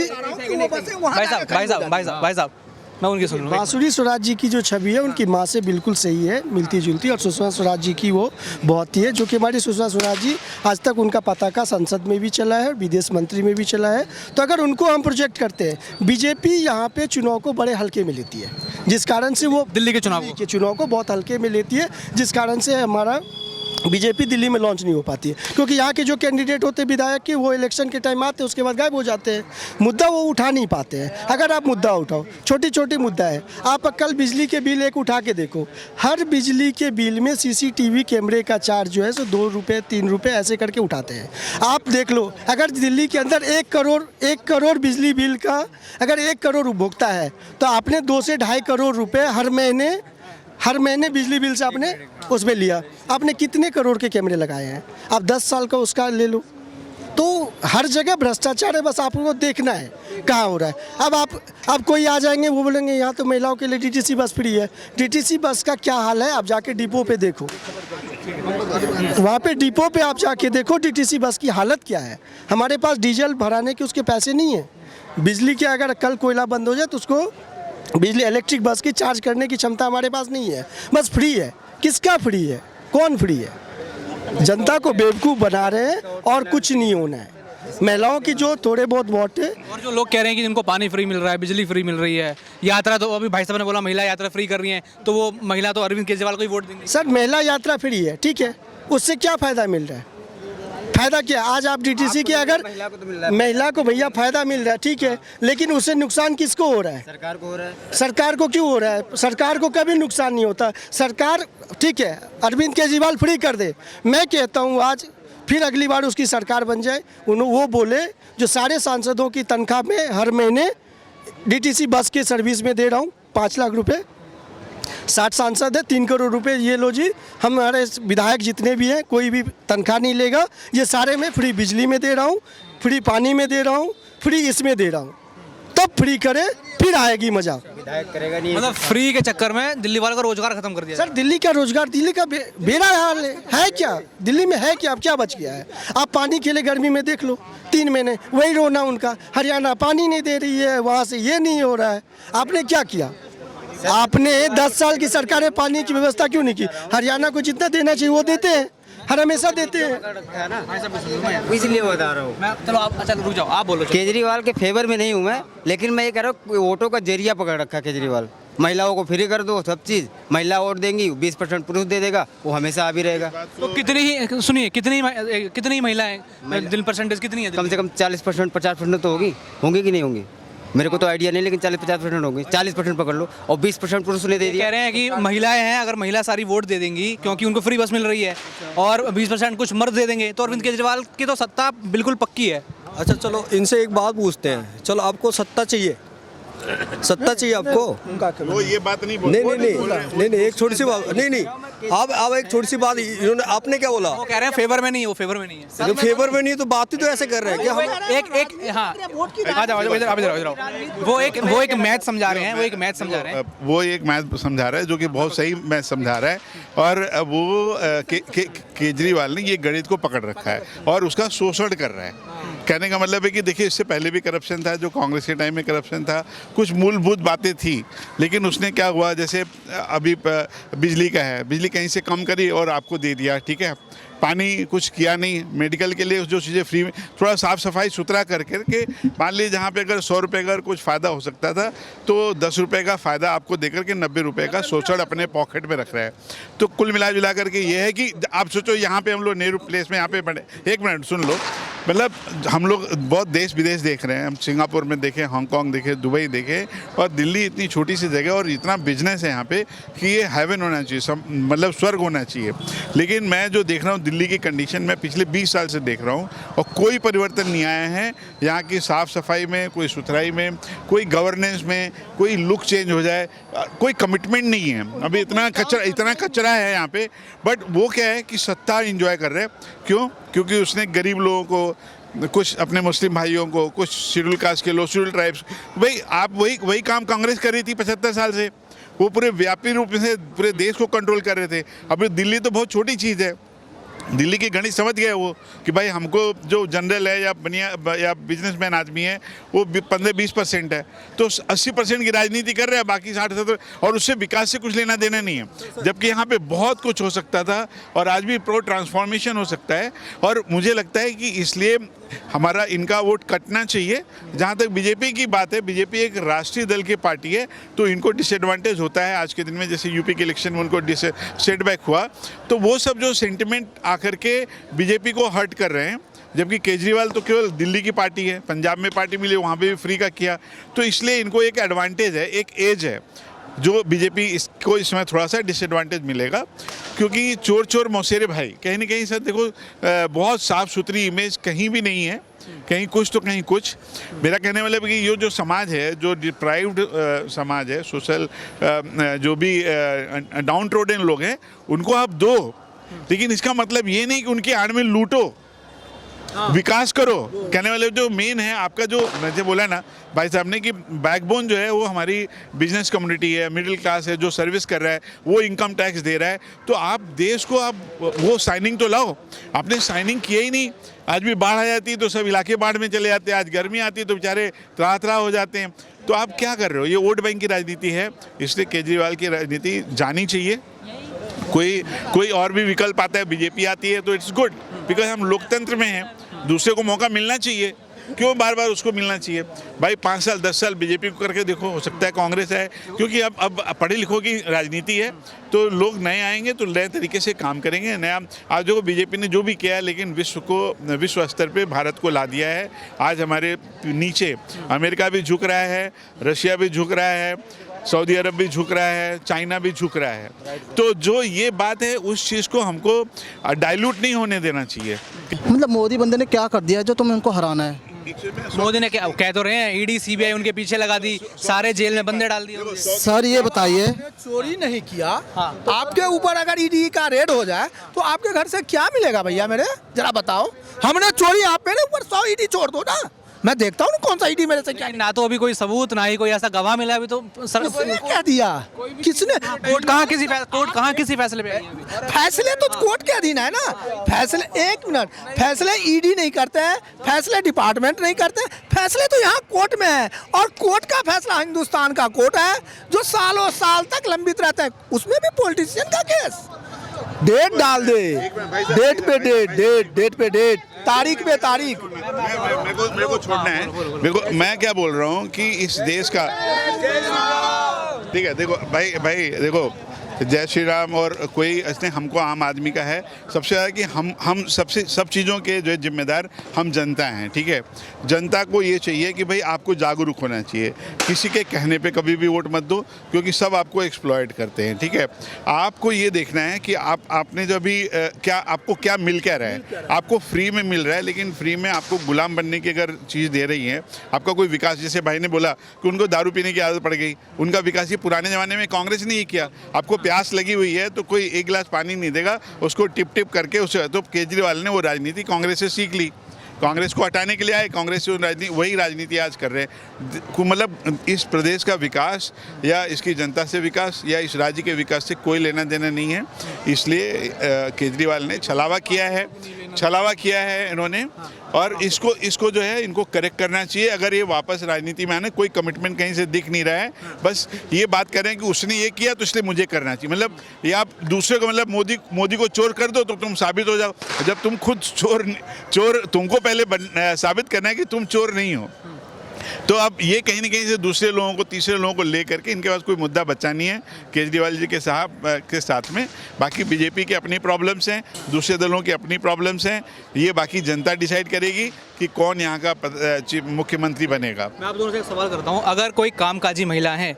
भाई साहब मैं उनकी सुन लूं। बांसुरी स्वराज जी की जो छवि है उनकी माँ से बिल्कुल सही है, मिलती जुलती, और सुषमा स्वराज जी की वो बहुत ही है, जो कि हमारी सुषमा स्वराज जी आज तक उनका पताका संसद में भी चला है, विदेश मंत्री में भी चला है। तो अगर उनको हम प्रोजेक्ट करते हैं, बीजेपी यहाँ पे चुनाव को बड़े हल्के में लेती है, जिस कारण से वो दिल्ली के चुनाव को बहुत हल्के में लेती है, जिस कारण से हमारा बीजेपी दिल्ली में लॉन्च नहीं हो पाती है। क्योंकि यहाँ के जो कैंडिडेट होते हैं विधायक के, वो इलेक्शन के टाइम आते हैं, उसके बाद गायब हो जाते हैं, मुद्दा वो उठा नहीं पाते हैं। अगर आप मुद्दा उठाओ, छोटी छोटी मुद्दा है, आप कल बिजली के बिल एक उठा के देखो, हर बिजली के बिल में सीसीटीवी कैमरे का चार्ज जो है सो 2 रुपये 3 रुपये ऐसे करके उठाते हैं। आप देख लो, अगर दिल्ली के अंदर 1 करोड़ बिजली बिल का अगर 1 करोड़ उपभोक्ता है, तो आपने 2 से 2.5 करोड़ रुपये हर महीने बिजली बिल से आपने उसमें लिया। आपने कितने करोड़ के कैमरे लगाए हैं? आप 10 साल का उसका ले लो। तो हर जगह भ्रष्टाचार है, बस आपको देखना है कहाँ हो रहा है। अब कोई आ जाएंगे, वो बोलेंगे यहाँ तो महिलाओं के लिए डीटीसी बस फ्री है। डीटीसी बस का क्या हाल है, आप जाके डिपो पे देखो, वहाँ पे डिपो पे आप जाके देखो डीटीसी बस की हालत क्या है। हमारे पास डीजल भराने के उसके पैसे नहीं है। बिजली के अगर कल कोयला बंद हो जाए तो उसको बिजली इलेक्ट्रिक बस की चार्ज करने की क्षमता हमारे पास नहीं है। बस फ्री है। किसका फ्री है? कौन फ्री है? जनता को बेवकूफ़ बना रहे हैं और कुछ नहीं होना है। महिलाओं की जो थोड़े बहुत वोट है, और जो लोग कह रहे हैं कि जिनको पानी फ्री मिल रहा है, बिजली फ्री मिल रही है, यात्रा, तो अभी भाई साहब ने बोला महिला यात्रा फ्री कर रही हैं, तो वो महिला तो अरविंद केजरीवाल को ही वोट देंगे। सर महिला यात्रा फ्री है, ठीक है, उससे क्या फ़ायदा मिल रहा है? फ़ायदा क्या? आज आप डीटीसी के अगर महिला को भैया फ़ायदा मिल रहा है, ठीक है, लेकिन उससे नुकसान किसको हो रहा है? सरकार को हो रहा है। सरकार को क्यों हो रहा है? सरकार को कभी नुकसान नहीं होता। सरकार, ठीक है, अरविंद केजरीवाल फ्री कर दे, मैं कहता हूँ आज फिर अगली बार उसकी सरकार बन जाए, वो बोले जो सारे सांसदों की तनख्वाह में हर महीने डीटीसी बस के सर्विस में दे रहा हूँ 5 लाख रुपए, 60 सांसद है, 3 करोड़ रुपए ये लो जी, हमारे विधायक जितने भी हैं कोई भी तनख्वाह नहीं लेगा, ये सारे में फ्री बिजली में दे रहा हूँ, फ्री पानी में दे रहा हूँ, फ्री इसमें दे रहा हूँ, तब फ्री करे फिर आएगी मजा। विधायक करेगा नहीं, मतलब फ्री के चक्कर में दिल्ली वालों का रोजगार खत्म कर दिया। सर दिल्ली का रोजगार, दिल्ली का बेड़ा हाल है क्या? दिल्ली में है क्या? अब क्या बच गया है? आप पानी के लिए गर्मी में देख लो, 3 महीने वही रोना उनका, हरियाणा पानी नहीं दे रही है, वहाँ से ये नहीं हो रहा है। आपने क्या किया? आपने 10 साल की सरकार में पानी की व्यवस्था क्यों नहीं की? हरियाणा को जितना देना चाहिए वो देते हैं, हर हमेशा देते हैं। इसलिए बता रहा हूँ। चलो आप, अच्छा रुक जाओ, आप बोलो। केजरीवाल के फेवर में नहीं हूँ मैं, लेकिन मैं ये कह रहा हूँ वोटों का जरिया पकड़ रखा केजरीवाल। महिलाओं को फ्री कर दो, सब चीज़, महिला वोट देंगी, 20% पुरुष दे देगा, वो हमेशा आ भी रहेगा। तो सुनिए कितनी महिलाएं, दिल परसेंटेज कितनी है? कम से कम 40% 50% तो होंगी कि नहीं होंगी, मेरे को तो आइडिया नहीं, लेकिन 40-50% होंगे। 40% पकड़ लो, और 20% पुरुष ने दे दिया। कह रहे हैं कि महिलाएं हैं, अगर महिला सारी वोट दे देंगी क्योंकि उनको फ्री बस मिल रही है, और 20% कुछ मर्द दे देंगे, तो अरविंद केजरीवाल की तो सत्ता बिल्कुल पक्की है। अच्छा चलो इनसे एक बात पूछते हैं, चलो आपको सत्ता चाहिए, सत्ता चाहिए आपको। वो ये बात नहीं बोल नहीं, एक छोटी सी बात, नहीं आप एक छोटी सी बात, इन्होंने आपने क्या बोला? वो कह रहे हैं फेवर में नहीं है, वो फेवर में नहीं है। जो फेवर में नहीं है तो बात ही तो ऐसे कर रहे हैं कि हम एक हाँ आ जाओ इधर आओ। वो एक मैथ समझा रहे हैं, वो एक मैथ समझा रहे हैं। वो एक मैथ समझा रहा है जो कि बहुत सही मैथ समझा रहा है, और वो केजरीवाल ने ये गणित को पकड़ रखा है और उसका शोषण कर रहा है। कहने का मतलब है कि देखिए, इससे पहले भी करप्शन था, जो कांग्रेस के टाइम में करप्शन था, कुछ मूलभूत बातें थी, लेकिन उसने क्या हुआ, जैसे अभी बिजली का है, बिजली कहीं से कम करी और आपको दे दिया, ठीक है। पानी कुछ किया नहीं, मेडिकल के लिए जो चीज़ें फ्री में, थोड़ा साफ़ सफाई सुथरा करके मान लीजिए जहाँ पे अगर 100 रुपये का कुछ फ़ायदा हो सकता था तो 10 रुपये का फ़ायदा आपको देकर के 90 रुपये का शोषण अपने पॉकेट में रख रहा है। तो कुल मिला जुला करके ये है कि आप सोचो, यहाँ पे हम लोग नेहरू प्लेस में यहाँ पे बने, एक मिनट सुन लो, मतलब हम लोग बहुत देश विदेश देख रहे हैं, हम सिंगापुर में देखें, हांगकांग देखें, दुबई देखें, और दिल्ली इतनी छोटी सी जगह और इतना बिजनेस है यहाँ पे कि ये हेवन होना चाहिए, मतलब स्वर्ग होना चाहिए। लेकिन मैं जो देख रहा हूँ दिल्ली की कंडीशन, मैं पिछले 20 साल से देख रहा हूँ और कोई परिवर्तन नहीं आया है यहाँ की साफ़ सफाई में, कोई सुथराई में, कोई गवर्नेंस में, कोई लुक चेंज हो जाए, कोई कमिटमेंट नहीं है। अभी इतना कचरा है यहाँ पे, बट वो क्या है कि सत्ता एंजॉय कर रहे हैं। क्यों? क्योंकि उसने गरीब लोगों को, कुछ अपने मुस्लिम भाइयों को, कुछ शेड्यूल कास्ट के लोग, शेड्यूल ट्राइब्स, भाई आप वही काम कांग्रेस कर रही थी 75 साल से। वो पूरे व्यापी रूप से पूरे देश को कंट्रोल कर रहे थे। अभी दिल्ली तो बहुत छोटी चीज़ है, दिल्ली की गणित समझ गए वो कि भाई हमको जो जनरल है या बनिया या बिजनेसमैन आदमी है वो 15-20% है, तो 80% की राजनीति कर रहे हैं, बाकी 60-70, और उससे विकास से कुछ लेना देना नहीं है। जबकि यहाँ पे बहुत कुछ हो सकता था और आज भी प्रो ट्रांसफॉर्मेशन हो सकता है, और मुझे लगता है कि इसलिए हमारा इनका वोट कटना चाहिए। जहाँ तक बीजेपी की बात है, बीजेपी एक राष्ट्रीय दल की पार्टी है, तो इनको डिसएडवांटेज होता है आज के दिन में। जैसे यूपी के इलेक्शन में उनको सेटबैक हुआ, तो वो सब जो सेंटिमेंट आकर के बीजेपी को हर्ट कर रहे हैं। जबकि केजरीवाल तो केवल दिल्ली की पार्टी है, पंजाब में पार्टी मिली, वहाँ पे भी फ्री का किया, तो इसलिए इनको एक एडवांटेज है, एक एज है, जो बीजेपी इसको इसमें थोड़ा सा डिसएडवांटेज मिलेगा। क्योंकि चोर चोर मौसेरे भाई, कहीं ना कहीं सर देखो, बहुत साफ़ सुथरी इमेज कहीं भी नहीं है, कहीं कुछ तो कहीं कुछ। मेरा कहने वाला है कि ये जो समाज है, जो डिप्राइव्ड समाज है, सोशल जो भी डाउन ट्रोडन लोग हैं, उनको आप दो, लेकिन इसका मतलब ये नहीं कि उनके आड़ में लूटो, विकास करो। कहने वाले जो मेन है आपका, जो मैंने बोला ना भाई साहब ने, कि बैकबोन जो है वो हमारी बिजनेस कम्युनिटी है, मिडिल क्लास है, जो सर्विस कर रहा है, वो इनकम टैक्स दे रहा है, तो आप देश को आप वो साइनिंग तो लाओ। आपने साइनिंग किया ही नहीं। आज भी बाढ़ आ जाती है तो सब इलाके बाढ़ में चले जाते हैं, आज गर्मी आती है तो बेचारे त्राह हो जाते हैं। तो आप क्या कर रहे हो? ये वोट बैंक की राजनीति है, इसलिए केजरीवाल की राजनीति जानी चाहिए। कोई और भी विकल्प आता है, बीजेपी आती है, तो इट्स गुड, बिकॉज हम लोकतंत्र में हैं, दूसरे को मौका मिलना चाहिए। क्यों बार बार उसको मिलना चाहिए? भाई 5 साल 10 साल बीजेपी को करके देखो, हो सकता है कांग्रेस है, क्योंकि अब पढ़े लिखों की राजनीति है, तो लोग नए आएंगे तो नए तरीके से काम करेंगे। नया आज जो बीजेपी ने जो भी किया है, लेकिन विश्व स्तर पे भारत को ला दिया है। आज हमारे नीचे अमेरिका भी झुक रहा है, रशिया भी झुक रहा है, सऊदी अरब भी झुक रहा है, चाइना भी झुक रहा है। तो जो ये बात है, उस चीज़ को हमको डाइल्यूट नहीं होने देना चाहिए। मतलब मोदी बंदे ने क्या कर दिया है जो तुम्हें उनको हराना है? मोदी ने क्या कह तो रहे हैं, ईडी सीबीआई उनके पीछे लगा दी, सारे जेल में बंदे डाल दिए। सर ये बताइए, चोरी नहीं किया, आपके ऊपर अगर ईडी का रेड हो जाए तो आपके घर से क्या मिलेगा भैया मेरे? जरा बताओ। हमने चोरी, आप मेरे ऊपर 100 ईडी छोड़ दो ना, मैं देखता हूँ कौन सा ईडी मेरे से क्या। ना तो अभी कोई सबूत, ना ही कोई ऐसा गवाह मिला अभी तो। सर क्या दिया किसने? कोर्ट कहाँ किसी फैसले पे आई है अभी? फैसले तो कोर्ट के अधीन है ना। फैसले, एक मिनट, फैसले ईडी नहीं करते हैं, फैसले डिपार्टमेंट नहीं करते, फैसले तो यहाँ कोर्ट में है। और कोर्ट का फैसला हिंदुस्तान का कोर्ट है, जो सालों साल तक लंबित रहता है। उसमें भी पॉलिटिशियन का केस, डेट डाल दे, डेट पे डेट, डेट पे डेट, तारीख पे तारीख। मेरे को छोड़ना है। मैं क्या बोल रहा हूँ कि इस देश का, ठीक है, देखो भाई देखो, जय श्री राम और कोई इसने हमको आम आदमी का है सबसे ज़्यादा कि हम सब चीज़ों के जो है जिम्मेदार हम जनता हैं, ठीक है। जनता को ये चाहिए कि भाई आपको जागरूक होना चाहिए, किसी के कहने पे कभी भी वोट मत दो क्योंकि सब आपको एक्सप्लॉइट करते हैं, ठीक है। आपको ये देखना है कि आपने जो अभी आपको क्या मिल क्या रहा है, आपको फ्री में मिल रहा है लेकिन फ्री में आपको गुलाम बनने की अगर चीज़ दे रही है, आपका कोई विकास, जैसे भाई ने बोला कि उनको दारू पीने की आदत पड़ गई, उनका विकास ये पुराने ज़माने में कांग्रेस ने ही किया। आपको प्यास लगी हुई है तो कोई एक गिलास पानी नहीं देगा, उसको टिप टिप करके उसे, तो केजरीवाल ने वो राजनीति कांग्रेस से सीख ली, कांग्रेस को हटाने के लिए आए, कांग्रेस से वही राजनीति आज कर रहे हैं। मतलब इस प्रदेश का विकास या इसकी जनता से विकास या इस राज्य के विकास से कोई लेना देना नहीं है, इसलिए केजरीवाल ने छलावा किया है इन्होंने, और इसको जो है इनको करेक्ट करना चाहिए। अगर ये वापस राजनीति में आने, कोई कमिटमेंट कहीं से दिख नहीं रहा है, बस ये बात कर रहे हैं कि उसने ये किया तो इसलिए मुझे करना चाहिए। मतलब ये आप दूसरे को, मतलब मोदी को चोर कर दो तो तुम साबित हो जाओ, जब तुम खुद चोर तुमको पहले साबित करना है कि तुम चोर नहीं हो। तो अब ये कहीं ना कहीं से दूसरे लोगों को, तीसरे लोगों को ले करके इनके पास कोई मुद्दा बचा नहीं है केजरीवाल जी के साथ में। बाकी बीजेपी की अपनी प्रॉब्लम्स हैं, दूसरे दलों की अपनी प्रॉब्लम्स हैं, ये बाकी जनता डिसाइड करेगी कि कौन यहाँ का मुख्यमंत्री बनेगा। मैं आप दोनों से एक सवाल करता हूँ, अगर कोई कामकाजी महिला है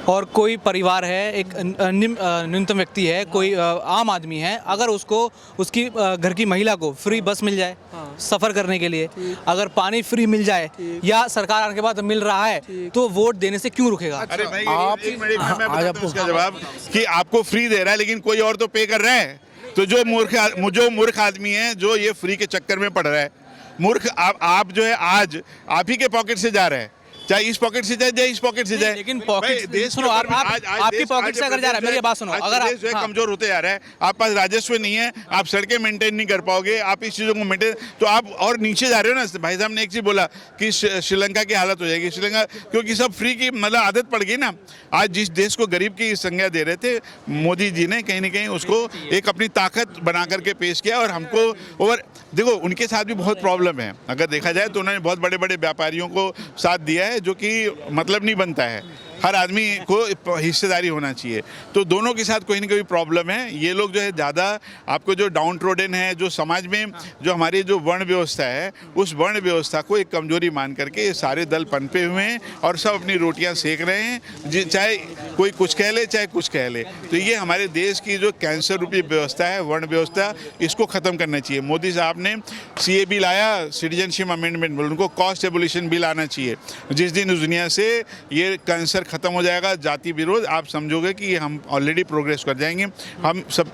और कोई परिवार है, एक न्यूनतम व्यक्ति है, कोई आम आदमी है, अगर उसको उसकी घर की महिला को फ्री बस मिल जाए सफ़र करने के लिए, अगर पानी फ्री मिल जाए या सरकार आने के बाद मिल रहा है, तो वोट देने से क्यों रुकेगा? अरे भाई मैं बताता हूं उसका जवाब कि आपको फ्री दे रहा है लेकिन कोई और तो पे कर रहा है। तो जो मूर्ख आदमी है जो ये फ्री के चक्कर में पड़ रहा है, मूर्ख आप जो है आज आप ही के पॉकेट से जा रहे हैं, चाहे इस पॉकेट से जाए, इस पॉकेट से जाए, लेकिन पॉकेट सुनो, आपकी पॉकेट से अगर जा रहा है, मेरी बात सुनो, अगर देश जो है कमजोर होते जा रहा है, आप पास राजस्व नहीं है, आप सड़कें मेंटेन नहीं कर पाओगे, आप इस चीज़ों को मेंटेन, तो आप और नीचे जा रहे हो ना। भाई साहब ने एक चीज़ बोला कि श्रीलंका की हालत हो जाएगी, श्रीलंका क्योंकि सब फ्री की मतलब आदत पड़ गई ना। आज जिस देश को गरीब की संज्ञा दे रहे थे, मोदी जी ने कहीं ना कहीं उसको एक अपनी ताकत बना करके पेश किया। और हमको और देखो उनके साथ भी बहुत प्रॉब्लम है, अगर देखा जाए तो उन्होंने बहुत बड़े बड़े व्यापारियों को साथ दिया है, जो कि मतलब नहीं बनता है, हर आदमी को हिस्सेदारी होना चाहिए। तो दोनों के साथ कोई ना कोई प्रॉब्लम है। ये लोग जो है ज़्यादा आपको जो डाउन ट्रोडन है, जो समाज में जो हमारी जो वर्ण व्यवस्था है, उस वर्ण व्यवस्था को एक कमजोरी मान करके ये सारे दल पनपे हुए हैं और सब अपनी रोटियां सेक रहे हैं, चाहे कोई कुछ कह ले चाहे कुछ कह ले। तो ये हमारे देश की जो कैंसर रूपी व्यवस्था है, वर्ण व्यवस्था, इसको ख़त्म करना चाहिए। मोदी साहब ने CA बिल आया, सिटीजनशिप अमेंडमेंट बिल, उनको कॉस्ट एबोलिशन बिल आना चाहिए। जिस दिन उस दुनिया से ये कैंसर खत्म हो जाएगा, जाति विरोध, आप समझोगे कि हम ऑलरेडी प्रोग्रेस कर जाएंगे,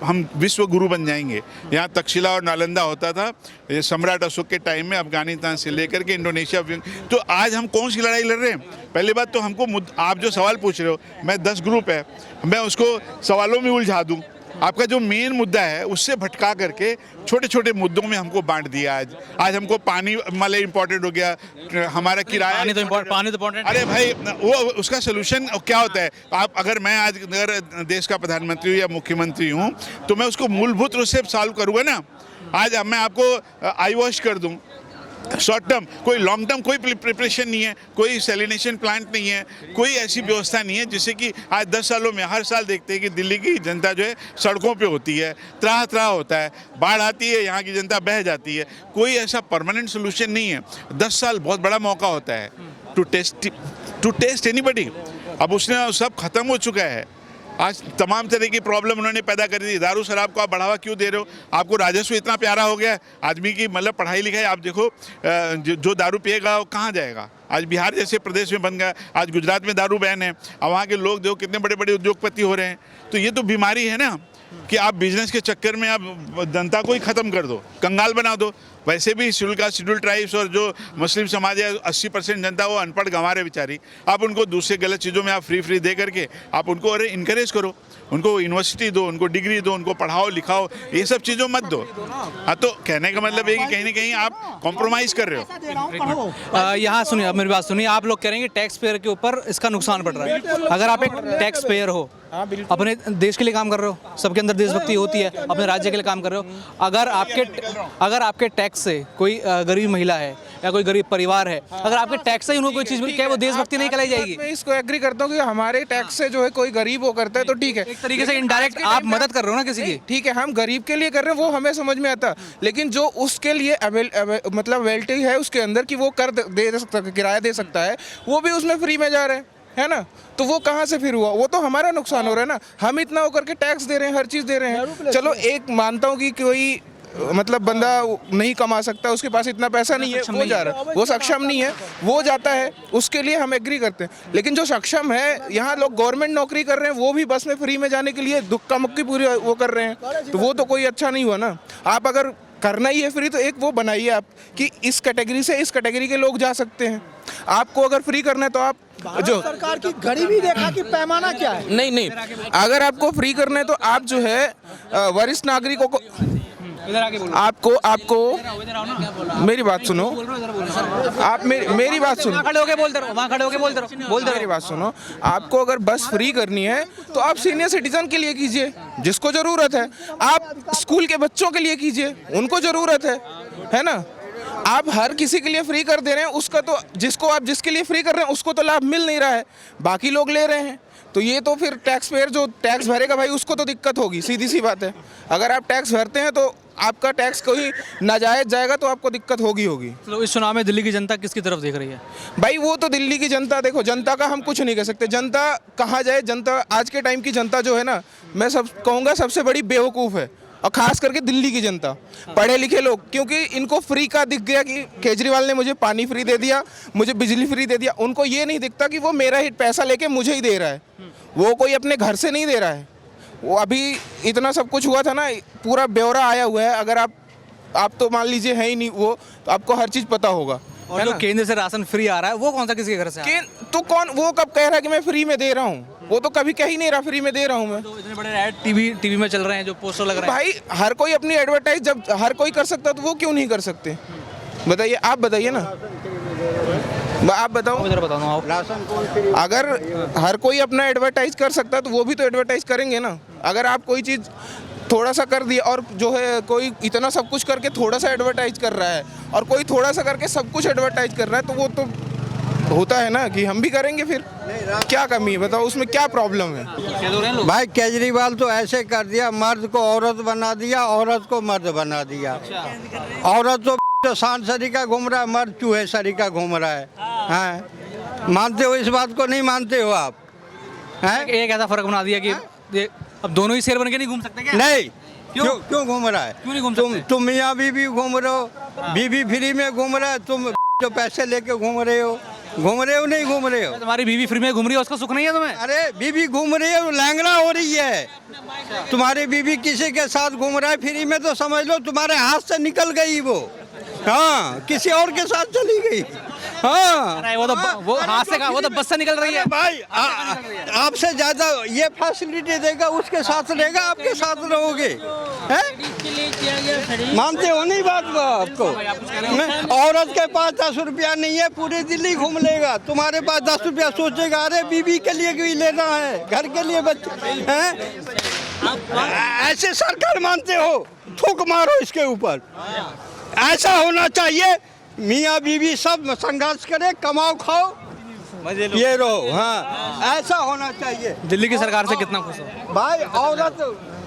हम विश्व गुरु बन जाएंगे। यहाँ तक्षशिला और नालंदा होता था ये सम्राट अशोक के टाइम में, अफगानिस्तान से लेकर के इंडोनेशिया। तो आज हम कौन सी लड़ाई लड़ रहे हैं? पहली बात तो हमको, आप जो सवाल पूछ रहे हो, मैं 10 ग्रुप है, मैं उसको सवालों में उलझा दूँ। आपका जो मेन मुद्दा है उससे भटका करके छोटे छोटे मुद्दों में हमको बांट दिया। आज हमको पानी वाले इम्पोर्टेंट हो गया, हमारा किराया पानी तो इम्पोर्टेंट। अरे भाई वो उसका सोल्यूशन क्या होता है? अगर मैं आज अगर देश का प्रधानमंत्री हूँ या मुख्यमंत्री हूँ तो मैं उसको मूलभूत रूप से सॉल्व करूँगा ना। आज मैं आपको आई वॉश कर दूँ, शॉर्ट टर्म, कोई लॉन्ग टर्म कोई प्रिपरेशन नहीं है, कोई सैलिनेशन प्लांट नहीं है, कोई ऐसी व्यवस्था नहीं है जिससे कि आज 10 सालों में हर साल देखते हैं कि दिल्ली की जनता जो है सड़कों पे होती है, त्राह होता है, बाढ़ आती है, यहाँ की जनता बह जाती है। कोई ऐसा परमानेंट सोल्यूशन नहीं है। 10 साल बहुत बड़ा मौका होता है टू टेस्ट एनीबडी। अब उसने सब खत्म हो चुका है। आज तमाम तरह की प्रॉब्लम उन्होंने पैदा कर दी। दारू शराब को आप बढ़ावा क्यों दे रहे हो? आपको राजस्व इतना प्यारा हो गया आदमी की, मतलब पढ़ाई लिखाई, आप देखो जो दारू पिएगा वो कहाँ जाएगा? आज बिहार जैसे प्रदेश में बन गया, आज गुजरात में दारू बैन है, और वहाँ के लोग देखो कितने बड़े बड़े उद्योगपति हो रहे हैं। तो ये तो बीमारी है ना कि आप बिजनेस के चक्कर में आप जनता को ही ख़त्म कर दो, कंगाल बना दो। वैसे भी शेड्यूल ट्राइब्स और जो मुस्लिम समाज है 80% जनता वो अनपढ़ गंवा रहे बेचारी, आप उनको दूसरे गलत चीज़ों में आप फ्री दे करके आप उनको अरे इनकरेज करो, उनको यूनिवर्सिटी दो, उनको डिग्री दो, उनको पढ़ाओ लिखाओ, ये सब चीज़ों मत दो। हाँ, तो कहने का मतलब है कि कहीं ना कहीं आप कॉम्प्रोमाइज़ कर रहे हो। यहाँ सुनिए, मेरी बात सुनिए, आप लोग कह रहे हैं कि टैक्स पेयर के ऊपर इसका नुकसान पड़ रहा है। अगर आप एक टैक्स पेयर हो, अपने देश के लिए काम कर रहे हो, सबके अंदर देशभक्ति होती है, अपने राज्य के लिए काम कर रहे हो, अगर आपके टैक्स से कोई गरीब महिला है या कोई गरीब परिवार है, अगर आपके टैक्स से ही उनको कोई चीज़ मिली, क्या वो देशभक्ति नहीं कहलाई जाएगी? मैं इसको एग्री करता हूँ कि हमारे टैक्स से जो है कोई गरीब वो करता है तो ठीक है, एक तरीके से इनडायरेक्ट आप मदद कर रहे हो ना किसी की। ठीक है, हम गरीब के लिए कर रहे हैं वो हमें समझ में आता, लेकिन जो उसके लिए मतलब वेल्टी है उसके अंदर कि वो कर दे सकता है, किराया दे सकता है, वो भी उसमें फ्री में जा रहे हैं, है ना? तो वो कहाँ से फिर हुआ? वो तो हमारा नुकसान हो रहा है ना। हम इतना होकर के टैक्स दे रहे हैं, हर चीज़ दे रहे हैं। चलो एक मानता हूँ कि कोई मतलब बंदा नहीं कमा सकता, उसके पास इतना पैसा नहीं है, वो जा रहा है, वो सक्षम नहीं है, वो जाता है, उसके लिए हम एग्री करते हैं। लेकिन जो सक्षम है, यहाँ लोग गवर्नमेंट नौकरी कर रहे हैं, वो भी बस में फ्री में जाने के लिए दुक्का मुक्की पूरी वो कर रहे हैं, तो वो तो कोई अच्छा नहीं हुआ ना। आप अगर करना ही है फ्री तो एक वो बनाइए आप कि इस कैटेगरी से इस कैटेगरी के लोग जा सकते हैं। आपको अगर फ्री करना है तो आप जो सरकार की गरीबी देखा कि पैमाना क्या है। नहीं, अगर आपको फ्री करना है तो आप जो है वरिष्ठ नागरिकों को आपको मेरी बात सुनो, आप मेरी बात सुनो, खड़े होके बोलते रहो, वहाँ खड़े होके बोलते रहो, मेरी बात सुनो। आपको अगर बस फ्री करनी है तो आप सीनियर सिटीजन के लिए कीजिए, जिसको ज़रूरत है। आप स्कूल के बच्चों के लिए कीजिए, उनको ज़रूरत है ना? आप हर किसी के लिए फ्री कर दे रहे हैं, उसका तो जिसके लिए फ्री कर रहे हैं उसको तो लाभ मिल नहीं रहा है, बाकी लोग ले रहे हैं। तो ये तो फिर टैक्स पेयर जो टैक्स भरेगा भाई उसको तो दिक्कत होगी, सीधी सी बात है। अगर आप टैक्स भरते हैं तो आपका टैक्स कोई नाजायज जाएगा तो आपको दिक्कत होगी। तो इस चुनाव में दिल्ली की जनता किसकी तरफ देख रही है? भाई वो तो दिल्ली की जनता, देखो जनता का हम कुछ नहीं कह सकते, जनता कहाँ जाए। जनता आज के टाइम की जनता जो है ना, मैं सब कहूँगा सबसे बड़ी बेवकूफ़ है, और खास करके दिल्ली की जनता, पढ़े लिखे लोग, क्योंकि इनको फ्री का दिख गया कि केजरीवाल ने मुझे पानी फ्री दे दिया, मुझे बिजली फ्री दे दिया। उनको ये नहीं दिखता कि वो मेरा ही पैसा लेके मुझे ही दे रहा है, वो कोई अपने घर से नहीं दे रहा है। वो अभी इतना सब कुछ हुआ था ना, पूरा ब्यौरा आया हुआ है। अगर आप तो मान लीजिए है ही नहीं वो, तो आपको हर चीज़ पता होगा। और जो केंद्र से राशन फ्री आ रहा है वो कौन सा किसके घर से आ रहा है? तो कौन वो कब कह रहा है कि मैं फ्री में दे रहा हूँ? वो तो कभी कह ही नहीं रहा फ्री में दे रहा हूँ मैं। तो इतने बड़े ऐड टीवी में चल रहे हैं, जो पोस्टर लग रहे हैं। भाई हर कोई अपनी एडवर्टाइज जब हर कोई कर सकता तो वो क्यों नहीं कर सकते? बताइए, आप बताइए ना, आप बताओ। इधर बताओ ना आप। अगर हर कोई अपना एडवर्टाइज कर सकता तो वो भी तो एडवर्टाइज करेंगे ना। अगर आप कोई चीज़ थोड़ा सा कर दिया और जो है कोई इतना सब कुछ करके थोड़ा सा एडवर्टाइज कर रहा है, और कोई थोड़ा सा करके सब कुछ एडवर्टाइज कर रहा है, तो वो तो होता है ना कि हम भी करेंगे। फिर क्या कमी है बताओ, उसमें क्या प्रॉब्लम है? भाई केजरीवाल तो ऐसे कर दिया, मर्द को औरत बना दिया, औरत को मर्द बना दिया। औरत तो सांड सरीका घूम रहा है, मर्द चूहे सरीका घूम रहा है। हाँ, मानते हो इस बात को? नहीं मानते हो आप? हैं? एक ऐसा फर्क बना दिया कि अब दोनों ही शेर बन के नहीं घूम सकते क्या? नहीं, क्यों घूम रहा है? क्यों नहीं घूम सकते? तुम मियाँ बीवी घूम रहे हो, बीवी फ्री में घूम रहा है, तुम जो पैसे लेके घूम रहे हो नहीं घूम रहे हो? तुम्हारी बीवी फ्री में घूम रही है, उसका सुख नहीं है तुम्हें? अरे बीवी घूम रही है, लैंगड़ा हो रही है। तुम्हारी बीवी किसी के साथ घूम रहा है फ्री में तो समझ लो तुम्हारे हाथ से निकल गई वो। हाँ, किसी और के साथ चली गई। हाँ, अरे वो तो वो हाथ से कहा, वो तो बस से निकल रही है। भाई आपसे ज्यादा ये फैसिलिटी देगा, उसके साथ रहेगा, आपके साथ रहोगे। मानते हो नहीं बात को? आपको औरत के पास 10 रुपया नहीं है, पूरी दिल्ली घूम लेगा, तुम्हारे पास 10 रुपया सोचेगा अरे बीवी के लिए भी लेना है, घर के लिए बच्चे हैं। ऐसे सरकार मानते हो? थूक मारो इसके ऊपर। ऐसा होना चाहिए, मियाँ बीवी सब संघर्ष करे, कमाओ खाओ, ये रहो। हाँ, ऐसा होना चाहिए। दिल्ली की सरकार से कितना खुश हो भाई? औरत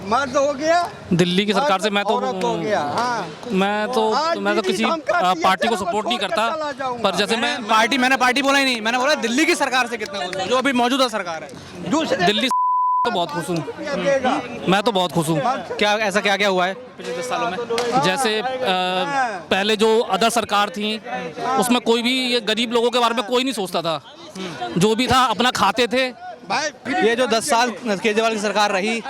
मर्द हो गया, दिल्ली की सरकार से मैं तो औरत हो गया। हाँ, मैं तो किसी पार्टी को सपोर्ट नहीं करता, पर जैसे मैंने पार्टी बोला ही नहीं, मैंने बोला दिल्ली की सरकार से कितना खुश हो, जो अभी मौजूदा सरकार है। दिल्ली तो बहुत खुश हूँ, मैं तो बहुत खुश हूँ। क्या ऐसा क्या हुआ है पिछले 10 सालों में? जैसे पहले जो अदर सरकार थी उसमें कोई भी ये गरीब लोगों के बारे में कोई नहीं सोचता था, जो भी था अपना खाते थे। ये जो 10 साल केजरीवाल की सरकार रही,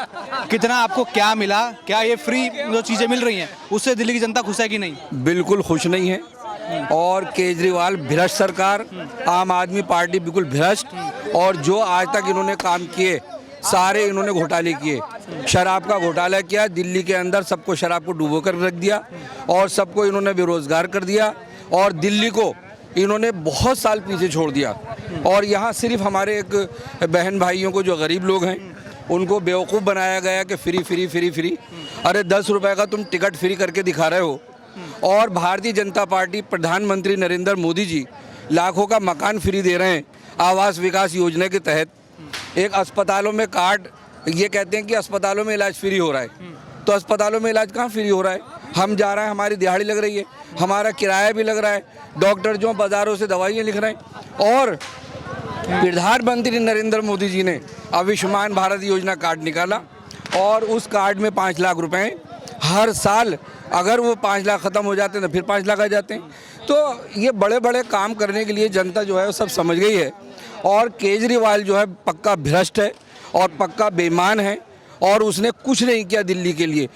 कितना आपको क्या मिला? क्या ये फ्री जो चीज़ें मिल रही हैं उससे दिल्ली की जनता खुश है कि नहीं? बिल्कुल खुश नहीं है। और केजरीवाल भ्रष्ट सरकार, आम आदमी पार्टी बिल्कुल भ्रष्ट, और जो आज तक इन्होंने काम किए सारे इन्होंने घोटाले किए। शराब का घोटाला किया, दिल्ली के अंदर सबको शराब को डुबो कर रख दिया, और सबको इन्होंने बेरोजगार कर दिया, और दिल्ली को इन्होंने बहुत साल पीछे छोड़ दिया। और यहाँ सिर्फ हमारे एक बहन भाइयों को जो गरीब लोग हैं उनको बेवकूफ़ बनाया गया कि फ्री फ्री फ्री फ्री। अरे 10 रुपए का तुम टिकट फ्री करके दिखा रहे हो, और भारतीय जनता पार्टी प्रधानमंत्री नरेंद्र मोदी जी लाखों का मकान फ्री दे रहे हैं आवास विकास योजना के तहत। एक अस्पतालों में कार्ड, ये कहते हैं कि अस्पतालों में इलाज फ्री हो रहा है, तो अस्पतालों में इलाज कहाँ फ्री हो रहा है? हम जा रहे हैं, हमारी दिहाड़ी लग रही है, हमारा किराया भी लग रहा है, डॉक्टर जो बाज़ारों से दवाइयाँ लिख रहे हैं। और प्रधानमंत्री नरेंद्र मोदी जी ने आयुष्मान भारत योजना कार्ड निकाला और उस कार्ड में 5 लाख रुपए हर साल, अगर वो 5 लाख ख़त्म हो जाते हैं तो फिर 5 लाख आ जाते हैं। तो ये बड़े बड़े काम करने के लिए जनता जो है वो सब समझ गई है। और केजरीवाल जो है पक्का भ्रष्ट है और पक्का बेईमान है और उसने कुछ नहीं किया दिल्ली के लिए।